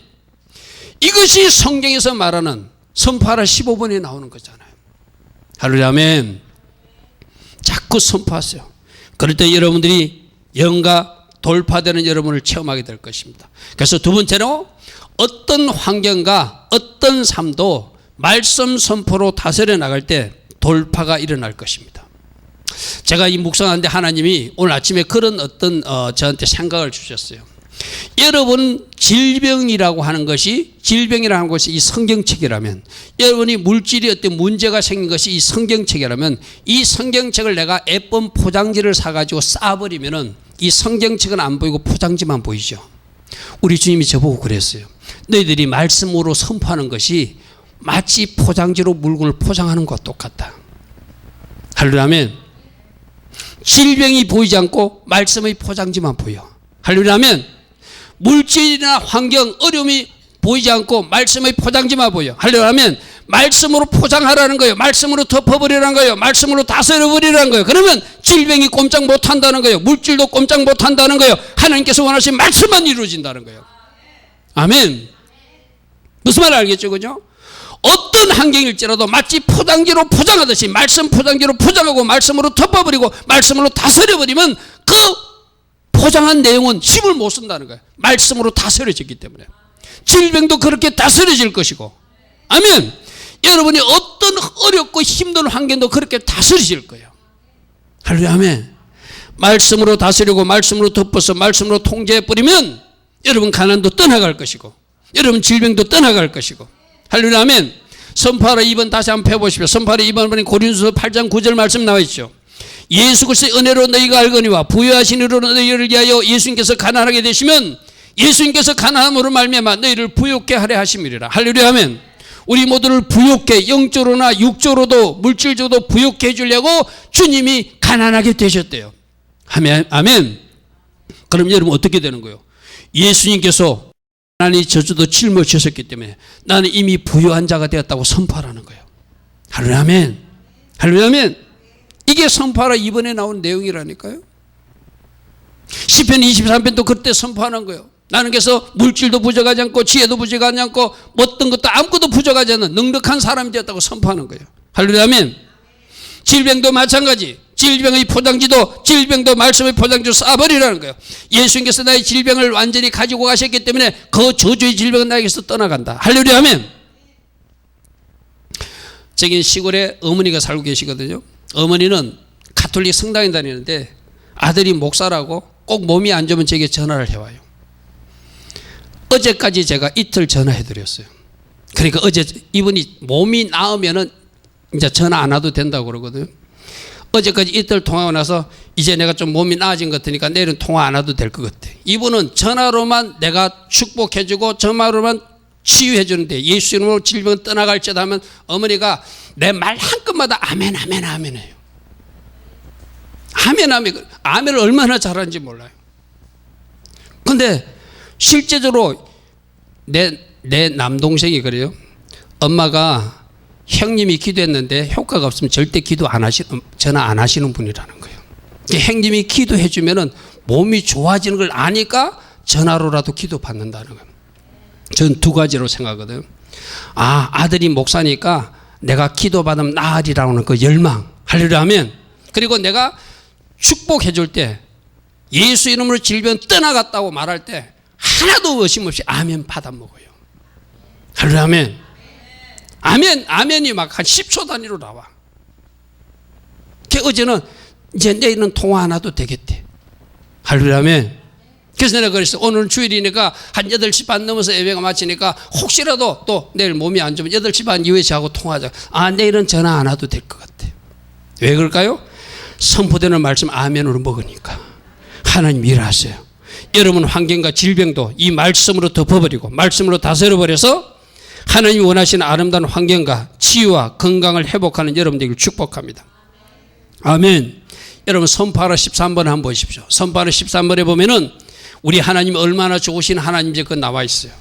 A: 이것이 성경에서 말하는 선포하라 15분에 나오는 거잖아요. 할렐루야, 아멘. 자꾸 선포하세요. 그럴 때 여러분들이 영과 돌파되는 여러분을 체험하게 될 것입니다. 그래서 두 번째로 어떤 환경과 어떤 삶도 말씀 선포로 다스려 나갈 때 돌파가 일어날 것입니다. 제가 이 묵상하는데 하나님이 오늘 아침에 그런 어떤 저한테 생각을 주셨어요. 여러분 질병이라고 하는 것이 이 성경책이라면, 여러분이 물질이 어떤 문제가 생긴 것이 이 성경책이라면, 이 성경책을 내가 예쁜 포장지를 사가지고 싸버리면은 이 성경책은 안 보이고 포장지만 보이죠. 우리 주님이 저보고 그랬어요. 너희들이 말씀으로 선포하는 것이 마치 포장지로 물건을 포장하는 것과 똑같다. 할렐루야, 아멘. 질병이 보이지 않고 말씀의 포장지만 보여. 할렐루야, 아멘. 물질이나 환경, 어려움이 보이지 않고 말씀의 포장지만 보여. 할렐루야, 아멘. 말씀으로 포장하라는 거예요. 말씀으로 덮어버리라는 거예요. 말씀으로 다스려버리라는 거예요. 그러면 질병이 꼼짝 못한다는 거예요. 물질도 꼼짝 못한다는 거예요. 하나님께서 원하시는 말씀만 이루어진다는 거예요. 아멘. 무슨 말 알겠죠, 그죠? 어떤 환경일지라도 마치 포장지로 포장하듯이 말씀 포장지로 포장하고 말씀으로 덮어버리고 말씀으로 다스려버리면 그 포장한 내용은 힘을 못 쓴다는 거예요. 말씀으로 다스려졌기 때문에. 질병도 그렇게 다스려질 것이고, 아멘. 여러분이 어떤 어렵고 힘든 환경도 그렇게 다스려질 거예요. 할렐루야, 아멘. 말씀으로 다스리고 말씀으로 덮어서 말씀으로 통제해버리면 여러분 가난도 떠나갈 것이고, 여러분 질병도 떠나갈 것이고. 할렐루야, 아멘. 선포하라 2번 다시 한번 펴보십시오. 선포하라 2번 고린도서 8장 9절 말씀 나와 있죠. 예수 그리스도의 은혜로 너희가 알거니와 부유하신 은혜로 너희를 위하여 예수님께서 가난하게 되시면 예수님께서 가난함으로 말미암아 너희를 부욕케 하려 하심이리라. 할렐루야, 아멘. 우리 모두를 부욕케, 영적으로나 육적으로도 물질적으로도 부욕케 해주려고 주님이 가난하게 되셨대요. 아멘, 아멘. 그럼 여러분 어떻게 되는 거예요? 예수님께서 하나님 저주도 짊어지셨기 때문에 나는 이미 부유한 자가 되었다고 선포하라는 거예요. 할렐루야, 아멘. 할렐루야, 아멘. 이게 선포하라 2번에 나온 내용이라니까요. 시편 23편도 그때 선포하는 거예요. 나는 그래서 물질도 부족하지 않고 지혜도 부족하지 않고 어떤 것도 아무것도 부족하지 않는 넉넉한 사람이 되었다고 선포하는 거예요. 할렐루야, 아멘. 질병도 마찬가지. 질병의 포장지도 질병도 말씀의 포장지로 쏴버리라는 거예요. 예수님께서 나의 질병을 완전히 가지고 가셨기 때문에 그 저주의 질병은 나에게서 떠나간다. 할렐루야, 아멘. 저기 시골에 어머니가 살고 계시거든요. 어머니는 가톨릭 성당에 다니는데 아들이 목사라고 꼭 몸이 안 좋으면 제게 전화를 해와요. 어제까지 제가 이틀 전화해드렸어요. 그러니까 어제 이분이 몸이 나으면은 이제 전화 안 와도 된다고 그러거든요. 어제까지 이틀 통화하고 나서 이제 내가 좀 몸이 나아진 것 같으니까 내일은 통화 안 와도 될 것 같아. 이분은 전화로만 내가 축복해주고 전화로만 치유해주는데 예수 이름으로 질병 떠나갈지다 하면 어머니가 내 말 한끝마다 아멘 아멘 아멘 해요. 아멘 아멘. 아멘을 얼마나 잘하는지 몰라요. 근데 실제적으로 내 남동생이 그래요. 엄마가 형님이 기도했는데 효과가 없으면 절대 기도 안 전화 안 하시는 분이라는 거예요. 형님이 기도해 주면은 몸이 좋아지는 걸 아니까 전화로라도 기도 받는다는 거예요. 저는 두 가지로 생각하거든요. 아들이 목사니까 내가 기도 받으면 나으리라는 그 열망. 할렐루야, 아멘. 그리고 내가 축복해 줄 때 예수 이름으로 질병 떠나갔다고 말할 때 하나도 의심 없이 아멘 받아 먹어요. 할렐루야, 아멘. 아멘, 아멘이 막 한 10초 단위로 나와. 어제는 이제 내일은 통화 안 와도 되겠대. 할렐루야, 아멘. 그래서 내가 그랬어. 오늘은 주일이니까 한 8시 반 넘어서 예배가 마치니까 혹시라도 또 내일 몸이 안 좋으면 8시 반 이후에 저하고 통화하자. 내일은 전화 안 와도 될 것 같아. 왜 그럴까요? 선포되는 말씀 아멘으로 먹으니까. 하나님 일하세요. 여러분 환경과 질병도 이 말씀으로 덮어버리고 말씀으로 다스려버려서 하나님이 원하시는 아름다운 환경과 치유와 건강을 회복하는 여러분들을 축복합니다. 아멘. 여러분 선포하라 13번에 한번 보십시오. 선포하라 13번에 보면은 우리 하나님이 얼마나 좋으신 하나님인지 그거 나와 있어요.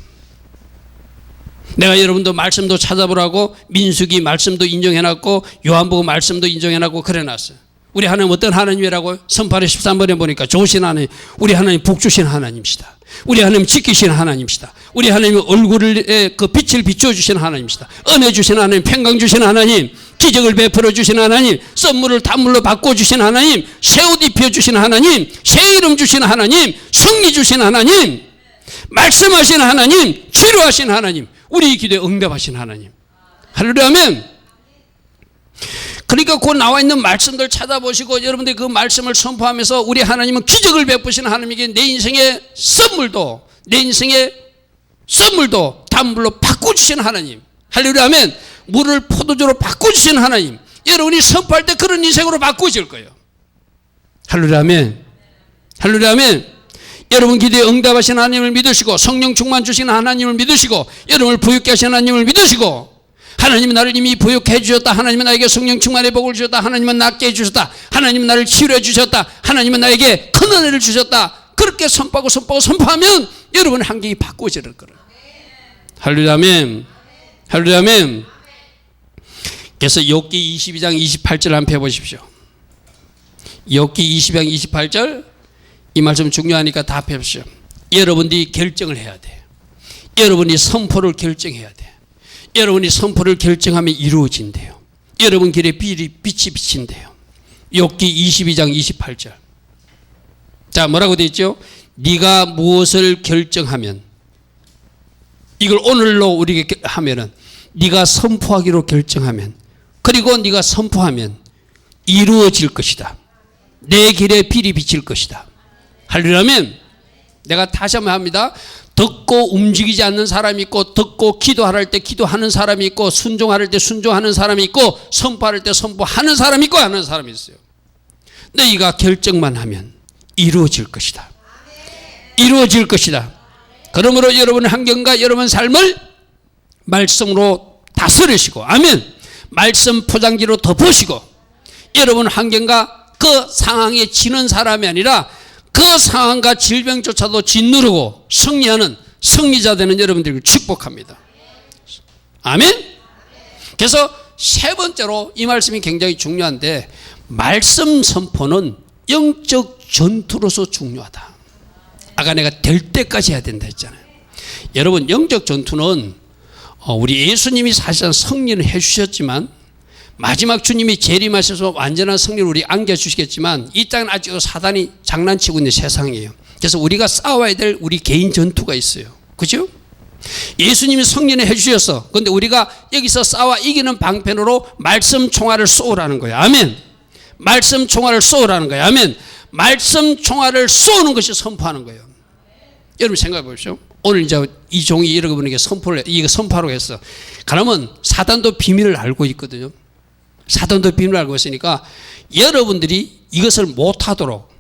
A: 내가 여러분도 말씀도 찾아보라고 민수기 말씀도 인정해놨고 요한복음 말씀도 인정해놨고 그래놨어요. 우리 하나님 어떤 하나님이라고 선포하라 13번에 보니까 좋으신 하나님, 우리 하나님 복 주신 하나님이시다. 우리 하나님 지키시는 하나님이시다. 우리 하나님 얼굴에 그 빛을 비춰주시는 하나님이시다. 은혜 주시는 하나님, 평강 주시는 하나님, 기적을 베풀어 주시는 하나님, 썸물을 단물로 바꿔주시는 하나님, 새 옷 입혀주시는 하나님, 새 이름 주시는 하나님, 승리 주시는 하나님, 말씀하시는 하나님, 치료하시는 하나님, 우리 기도에 응답하시는 하나님. 할렐루야. 아멘. 그러니까 그 나와 있는 말씀들 찾아보시고 여러분들이 그 말씀을 선포하면서 우리 하나님은 기적을 베푸시는 하나님에게 내 인생의 선물도, 내 인생의 선물도 단물로 바꿔주시는 하나님. 할렐루야. 아멘. 물을 포도주로 바꿔주시는 하나님. 여러분이 선포할 때 그런 인생으로 바꾸실 거예요. 할렐루야. 아멘. 할렐루야. 아멘. 여러분 기도에 응답하시는 하나님을 믿으시고 성령 충만 주시는 하나님을 믿으시고 여러분을 부유케 하시는 하나님을 믿으시고 하나님은 나를 이미 부유케 해주셨다. 하나님은 나에게 성령 충만의 복을 주셨다. 하나님은 낫게 해주셨다. 하나님은 나를 치료해 주셨다. 하나님은 나에게 큰 은혜를 주셨다. 그렇게 선포하면 여러분 환경이 바꿔질 거예요. 할렐루야. 아멘. 할렐루야. 아멘. 그래서 욥기 22장 28절 한번 펴보십시오. 욥기 22장 28절, 이 말씀 중요하니까 다 펴십시오. 여러분들이 결정을 해야 돼. 여러분이 선포를 결정해야 돼. 여러분이 선포를 결정하면 이루어진대요. 여러분 길에 빛이 비친대요. 욥기 22장 28절. 자, 뭐라고 되어 있죠? 네가 무엇을 결정하면, 이걸 오늘로 우리에게 하면은, 네가 선포하기로 결정하면, 그리고 네가 선포하면 이루어질 것이다. 내 길에 빛이 비칠 것이다. 할렐루야. 내가 다시 한번 합니다. 듣고 움직이지 않는 사람이 있고, 듣고 기도할 때 기도하는 사람이 있고, 순종할 때 순종하는 사람이 있고, 선포할 때 선포하는 사람이 있고, 하는 사람이 있어요. 너희가 결정만 하면 이루어질 것이다. 이루어질 것이다. 그러므로 여러분의 환경과 여러분 삶을 말씀으로 다스리시고, 아멘. 말씀 포장지로 덮으시고, 여러분 환경과 그 상황에 지는 사람이 아니라 그 상황과 질병조차도 짓누르고 승리하는 승리자 되는 여러분들을 축복합니다. 아멘. 그래서 세 번째로 이 말씀이 굉장히 중요한데, 말씀 선포는 영적 전투로서 중요하다. 아까 내가 될 때까지 해야 된다 했잖아요. 여러분, 영적 전투는 우리 예수님이 사실은 승리를 해주셨지만, 마지막 주님이 재림하셔서 완전한 승리를 우리 안겨주시겠지만, 이 땅은 아직도 사단이 장난치고 있는 세상이에요. 그래서 우리가 싸워야 될 우리 개인 전투가 있어요. 그죠? 예수님이 승리를 해주셨어. 그런데 우리가 여기서 싸워 이기는 방편으로 말씀 총알을 쏘라는 거예요. 아멘. 말씀 총알을 쏘라는 거예요. 아멘. 말씀 총알을 쏘는 것이 선포하는 거예요. 여러분 생각해 보십시오. 오늘 이제 이 종이 여러분에게 이거 선포하라고 했어. 그러면 사단도 비밀을 알고 있거든요. 사단도 비밀을 알고 있으니까 여러분들이 이것을 못하도록,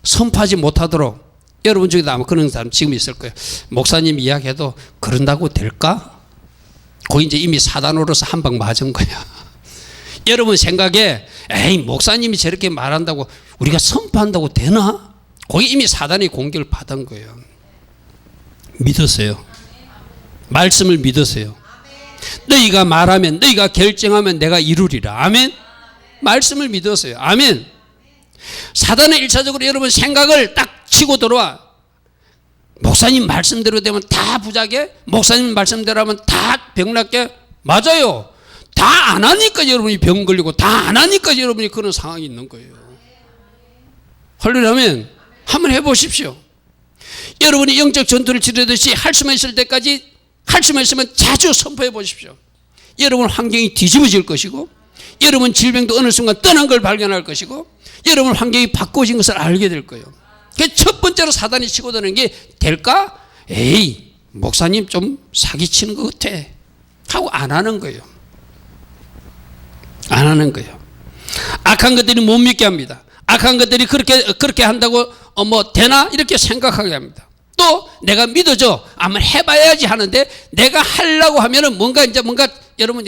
A: 선포하지 못하도록, 여러분 중에도 아마 그런 사람 지금 있을 거예요. 목사님 이야기해도 그런다고 될까? 거기 이제 이미 사단으로서 한 방 맞은 거야. 여러분 생각에, 에이, 목사님이 저렇게 말한다고 우리가 선포한다고 되나? 거기 이미 사단의 공격을 받은 거예요. 믿으세요. 말씀을 믿으세요. 너희가 말하면, 너희가 결정하면 내가 이루리라. 아멘. 말씀을 믿으세요. 아멘. 사단은 일차적으로 여러분 생각을 딱 치고 들어와. 목사님 말씀대로 되면 다 부자게, 목사님 말씀대로 하면 다 병낫게. 맞아요. 다 안 하니까 여러분이 병 걸리고, 다 안 하니까 여러분이 그런 상황이 있는 거예요. 할렐루야. 한번 해보십시오. 여러분이 영적 전투를 치르듯이 할 수만 있을 때까지, 할 수만 있으면 자주 선포해 보십시오. 여러분 환경이 뒤집어질 것이고, 여러분 질병도 어느 순간 떠난 걸 발견할 것이고, 여러분 환경이 바꿔진 것을 알게 될 거예요. 첫 번째로 사단이 치고드는 게 될까? 에이, 목사님 좀 사기치는 것 같아 하고 안 하는 거예요. 안 하는 거예요. 악한 것들이 못 믿게 합니다. 악한 것들이 그렇게 한다고 되나? 이렇게 생각하게 합니다. 또 내가 믿어줘. 한번 해봐야지 하는데, 내가 하려고 하면은 뭔가 여러분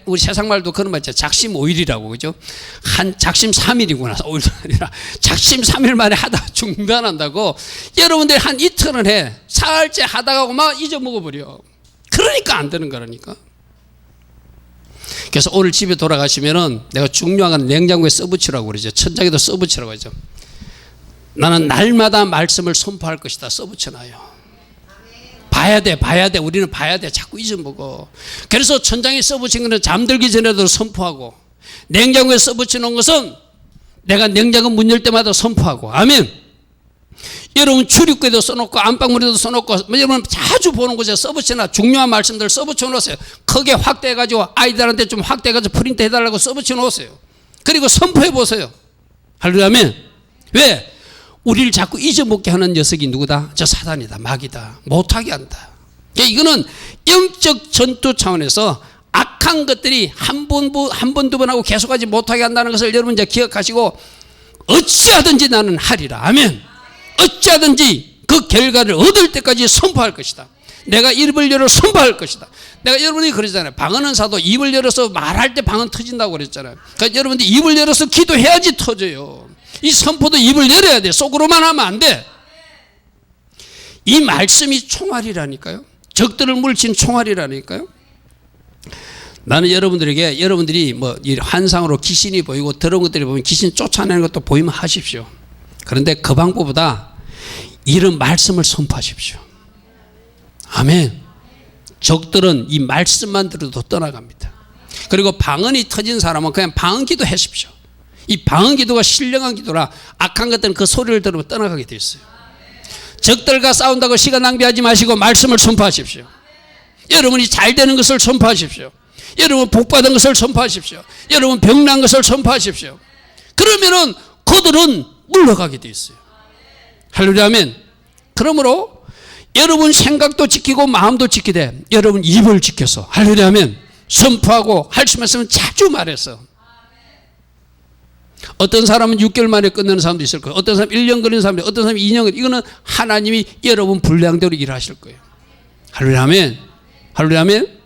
A: 우리 세상 말도 그런 말 있죠. 작심 5일이라고, 그죠? 작심 3일이구나. 5일도 아니라 작심 3일 만에 하다가 중단한다고. 여러분들이 한 이틀은 해. 사흘째 하다가 막 잊어먹어버려. 그러니까 안 되는 거라니까. 그래서 오늘 집에 돌아가시면은 내가 중요한 건 냉장고에 써붙이라고 그러죠. 천장에도 써붙이라고 하죠. 나는 날마다 말씀을 선포할 것이다. 써붙여놔요. 봐야 돼. 우리는 봐야 돼. 자꾸 잊어먹어. 그래서 천장에 써붙인 거는 잠들기 전에도 선포하고, 냉장고에 써붙여 놓은 것은 내가 냉장고 문 열 때마다 선포하고. 아멘. 여러분 출입구에도 써놓고 안방문에도 써놓고 여러분 자주 보는 곳에 써붙여놔. 중요한 말씀들 써붙여 놓으세요. 크게 확대해가지고 아이들한테 좀 확대해가지고 프린트 해달라고 써붙여 놓으세요. 그리고 선포해 보세요. 할렐루야. 아멘. 왜? 우리를 자꾸 잊어먹게 하는 녀석이 누구다? 저 사단이다. 마귀다. 못하게 한다. 이거는 영적 전투 차원에서 악한 것들이 한 번, 두 번 하고 계속하지 못하게 한다는 것을 여러분 이제 기억하시고 어찌하든지 나는 하리라. 아멘. 어찌하든지 그 결과를 얻을 때까지 선포할 것이다. 내가 입을 열어 선포할 것이다. 내가 여러분이 그러잖아요. 방언은사도 입을 열어서 말할 때 방언 터진다고 그랬잖아요. 그러니까 여러분들이 입을 열어서 기도해야지 터져요. 이 선포도 입을 열어야 돼. 속으로만 하면 안 돼. 이 말씀이 총알이라니까요. 적들을 물친 총알이라니까요. 나는 여러분들에게 여러분들이 뭐 환상으로 귀신이 보이고 더러운 것들이 보면 귀신 쫓아내는 것도 보이면 하십시오. 그런데 그 방법보다 이런 말씀을 선포하십시오. 아멘. 적들은 이 말씀만 들어도 떠나갑니다. 그리고 방언이 터진 사람은 그냥 방언 기도 하십시오. 이 방언 기도가 신령한 기도라 악한 것들은 그 소리를 들으면 떠나가게 돼 있어요. 적들과 싸운다고 시간 낭비하지 마시고 말씀을 선포하십시오. 여러분이 잘 되는 것을 선포하십시오. 여러분 복받은 것을 선포하십시오. 여러분 병난 것을 선포하십시오. 그러면은 그들은 물러가게 돼 있어요. 할렐루야. 아멘. 그러므로 여러분 생각도 지키고 마음도 지키되 여러분 입을 지켜서 할렐루야. 아멘. 선포하고 할 수 있으면 자주 말해서. 어떤 사람은 6개월 만에 끝내는 사람도 있을 거예요. 어떤 사람은 1년 걸리는 사람도, 어떤 사람은 2년 걸리는. 이거는 하나님이 여러분 분량대로 일하실 거예요. 할렐루야. 아멘. 할렐루야. 아멘.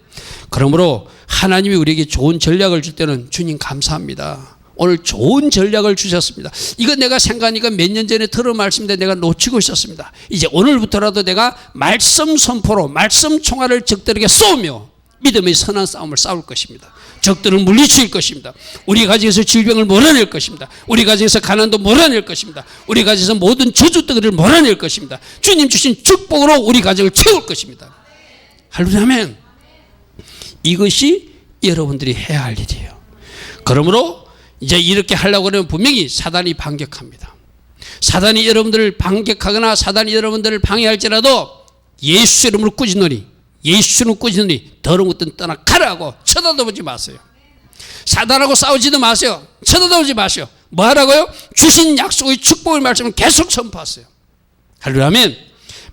A: 그러므로 하나님이 우리에게 좋은 전략을 줄 때는 주님 감사합니다. 오늘 좋은 전략을 주셨습니다. 이거 내가 생각하니까 몇 년 전에 들은 말씀인데 내가 놓치고 있었습니다. 이제 오늘부터라도 내가 말씀 선포로 말씀 총알을 적들에게 쏘며 믿음의 선한 싸움을 싸울 것입니다. 적들을 물리칠 것입니다. 우리 가정에서 질병을 몰아낼 것입니다. 우리 가정에서 가난도 몰아낼 것입니다. 우리 가정에서 모든 저주들을 몰아낼 것입니다. 주님 주신 축복으로 우리 가정을 채울 것입니다. 할렐루야. 아멘. 이것이 여러분들이 해야 할 일이에요. 그러므로 이제 이렇게 하려고 하면 분명히 사단이 반격합니다. 사단이 여러분들을 반격하거나 사단이 여러분들을 방해할지라도 예수 이름으로 꾸짖노니, 예수는 꾸짖노니 더러운 것들은 떠나 가라고 쳐다도 보지 마세요. 사단하고 싸우지도 마세요. 쳐다도 보지 마세요. 뭐 하라고요? 주신 약속의 축복의 말씀을 계속 선포하세요. 할렐루야. 아멘.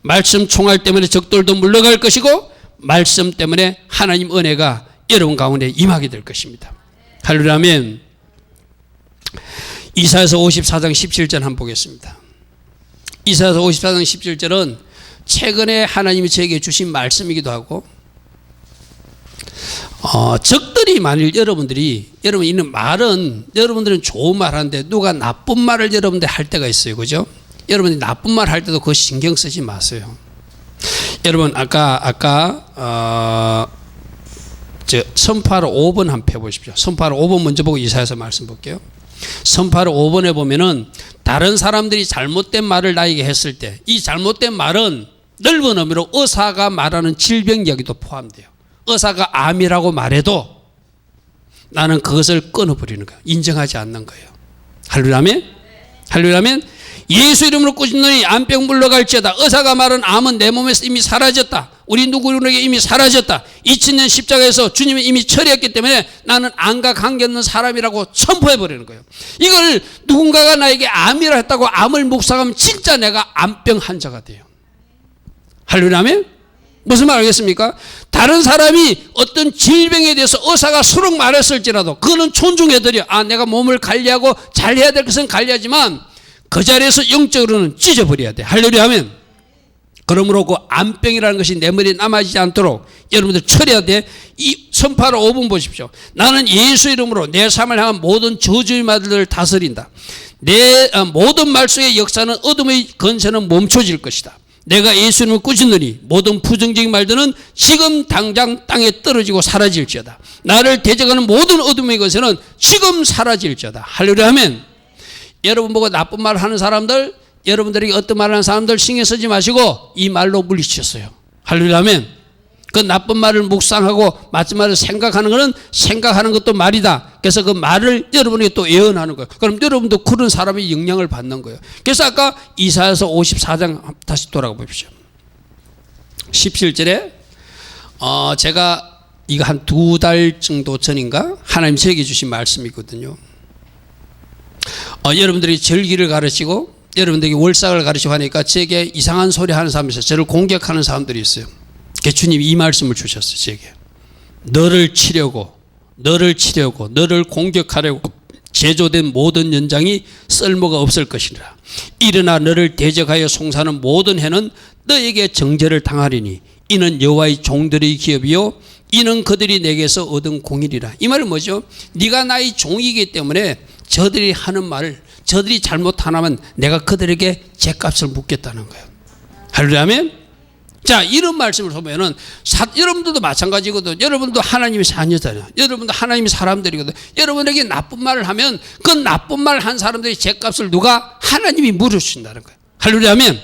A: 말씀 총알 때문에 적들도 물러갈 것이고 말씀 때문에 하나님 은혜가 여러분 가운데 임하게 될 것입니다. 할렐루야. 아멘. 이사야서 54장 17절 한번 보겠습니다. 이사야서 54장 17절은 최근에 하나님이 저에게 주신 말씀이기도 하고 적들이 만일 여러분들이 여러분 있는 말은 여러분들은 좋은 말 하는데 누가 나쁜 말을 여러분들 할 때가 있어요. 그죠? 여러분이 나쁜 말 할 때도 그거 신경 쓰지 마세요. 여러분 아까 선포하러 5번 한번 펴보십시오. 선포하러 5번 먼저 보고 이사야서 말씀 볼게요. 선포하러 5번에 보면은 다른 사람들이 잘못된 말을 나에게 했을 때 이 잘못된 말은 넓은 의미로 의사가 말하는 질병 이야기도 포함돼요. 의사가 암이라고 말해도 나는 그것을 끊어버리는 거예요. 인정하지 않는 거예요. 할렐루야. 아멘. 할렐루야. 아멘. 예수 이름으로 꾸짖노니 암병 물러갈지어다. 의사가 말한 암은 내 몸에서 이미 사라졌다. 우리 누구에게 이미 사라졌다. 2000년 십자가에서 주님이 이미 처리했기 때문에 나는 암과 관계없는 사람이라고 선포해버리는 거예요. 이걸 누군가가 나에게 암이라 했다고 암을 묵상하면 진짜 내가 암병 환자가 돼요. 할렐루야. 아멘. 무슨 말 알겠습니까? 다른 사람이 어떤 질병에 대해서 의사가 수록 말했을지라도 그거는 존중해드려. 내가 몸을 관리하고 잘해야 될 것은 관리하지만 그 자리에서 영적으로는 찢어버려야 돼. 할렐루야. 아멘. 그러므로 그 암병이라는 것이 내 머리에 남아지지 않도록 여러분들 처리해야 돼. 이 선포하러 5분 보십시오. 나는 예수 이름으로 내 삶을 향한 모든 저주의 말들을 다스린다. 내 모든 말 속의 역사는 어둠의 건세는 멈춰질 것이다. 내가 예수 이름을 꾸짖느니 모든 부정적인 말들은 지금 당장 땅에 떨어지고 사라질지어다. 나를 대적하는 모든 어둠의 건세는 지금 사라질지어다. 할렐루야. 아멘. 여러분 보고 나쁜 말 하는 사람들, 여러분들에게 어떤 말 하는 사람들 신경 쓰지 마시고 이 말로 물리치셨어요. 할렐루야. 아멘. 그 나쁜 말을 묵상하고 맞은 말을 생각하는 것은 생각하는 것도 말이다. 그래서 그 말을 여러분에게 또 예언하는 거예요. 그럼 여러분도 그런 사람의 영향을 받는 거예요. 그래서 아까 이사야서 54장 다시 돌아가 보십시오. 17절에 제가 이거 한 2달 정도 전인가 하나님 저에게 주신 말씀이거든요. 여러분들이 절기를 가르치고 여러분들에게 월삭을 가르치고 하니까 제게 이상한 소리 하는 사람이 있어요. 저를 공격하는 사람들이 있어요. 주님이 이 말씀을 주셨어요. 제게 너를 치려고 너를 공격하려고 제조된 모든 연장이 쓸모가 없을 것이라. 일어나 너를 대적하여 송사하는 모든 해는 너에게 정죄를 당하리니 이는 여호와의 종들의 기업이요 이는 그들이 내게서 얻은 공일이라. 이 말은 뭐죠? 네가 나의 종이기 때문에 저들이 하는 말을 저들이 잘못하면 내가 그들에게 죄값을 묻겠다는 거예요. 할렐루야 아멘. 자, 이런 말씀을 보면은 여러분들도 마찬가지거든. 여러분도 하나님의 자녀잖아요. 여러분도 하나님의 사람들이거든. 여러분에게 나쁜 말을 하면 그 나쁜 말 한 사람들이 죄값을 누가? 하나님이 물으신다는 거예요. 할렐루야 아멘.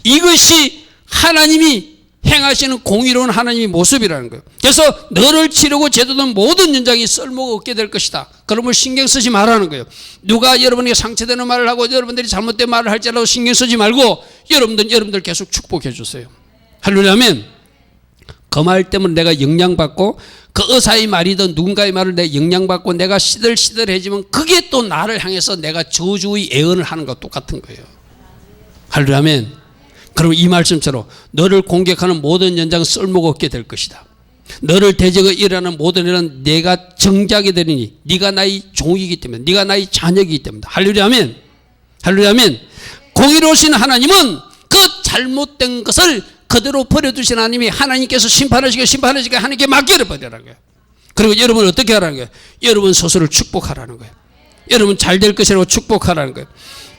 A: 이것이 하나님이 행하시는 공의로운 하나님의 모습이라는 거예요. 그래서 너를 치르고 제도된 모든 연장이 쓸모가 없게 될 것이다. 그러면 신경 쓰지 말라는 거예요. 누가 여러분에게 상처되는 말을 하고 여러분들이 잘못된 말을 할지라도 신경 쓰지 말고 여러분들 계속 축복해 주세요. 할렐루야 아멘. 그 말 때문에 내가 영향받고 그 의사의 말이든 누군가의 말을 내가 영향받고 내가 시들시들해지면 그게 또 나를 향해서 내가 저주의 예언을 하는 것과 똑같은 거예요. 할렐루야 아멘. 그럼 이 말씀처럼 너를 공격하는 모든 연장은 쓸모가 없게 될 것이다. 너를 대적에 일하는 모든 일은 내가 정죄하게 되리니 네가 나의 종이기 때문에 네가 나의 자녀이기 때문에. 할렐루야 아멘. 할렐루야 아멘. 공의로우신 하나님은 그 잘못된 것을 그대로 버려두신 하나님이 하나님께서 심판하시게 하나님께 맡겨버리라는 거예요. 그리고 여러분 어떻게 하라는 거예요? 여러분 스스로를 축복하라는 거예요. 여러분 잘 될 것이라고 축복하라는 거예요.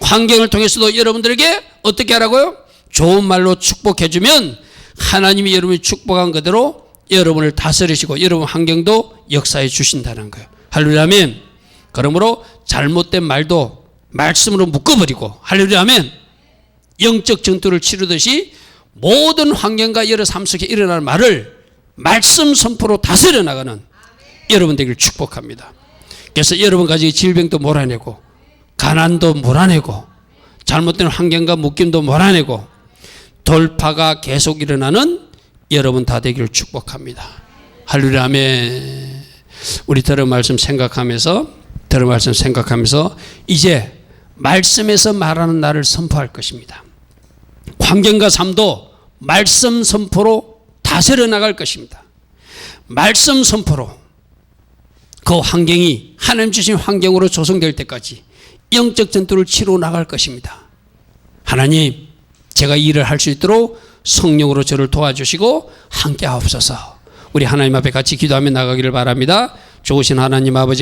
A: 환경을 통해서도 여러분들에게 어떻게 하라고요? 좋은 말로 축복해주면 하나님이 여러분이 축복한 그대로 여러분을 다스리시고 여러분 환경도 역사해 주신다는 거예요. 할렐루야 아멘. 그러므로 잘못된 말도 말씀으로 묶어버리고 할렐루야 아멘. 영적 전투를 치르듯이 모든 환경과 여러 삶 속에 일어나는 말을 말씀 선포로 다스려 나가는 여러분 되기를 축복합니다. 그래서 여러분 가지고 질병도 몰아내고 가난도 몰아내고 잘못된 환경과 묶임도 몰아내고 돌파가 계속 일어나는 여러분 다 되기를 축복합니다. 할렐루야 아멘. 우리 들은 말씀 생각하면서 이제 말씀에서 말하는 나를 선포할 것입니다. 환경과 삶도 말씀 선포로 다스려 나갈 것입니다. 말씀 선포로 그 환경이 하나님 주신 환경으로 조성될 때까지 영적 전투를 치러 나갈 것입니다. 하나님, 제가 일을 할 수 있도록 성령으로 저를 도와주시고 함께 하옵소서. 우리 하나님 앞에 같이 기도하며 나가기를 바랍니다. 좋으신 하나님 아버지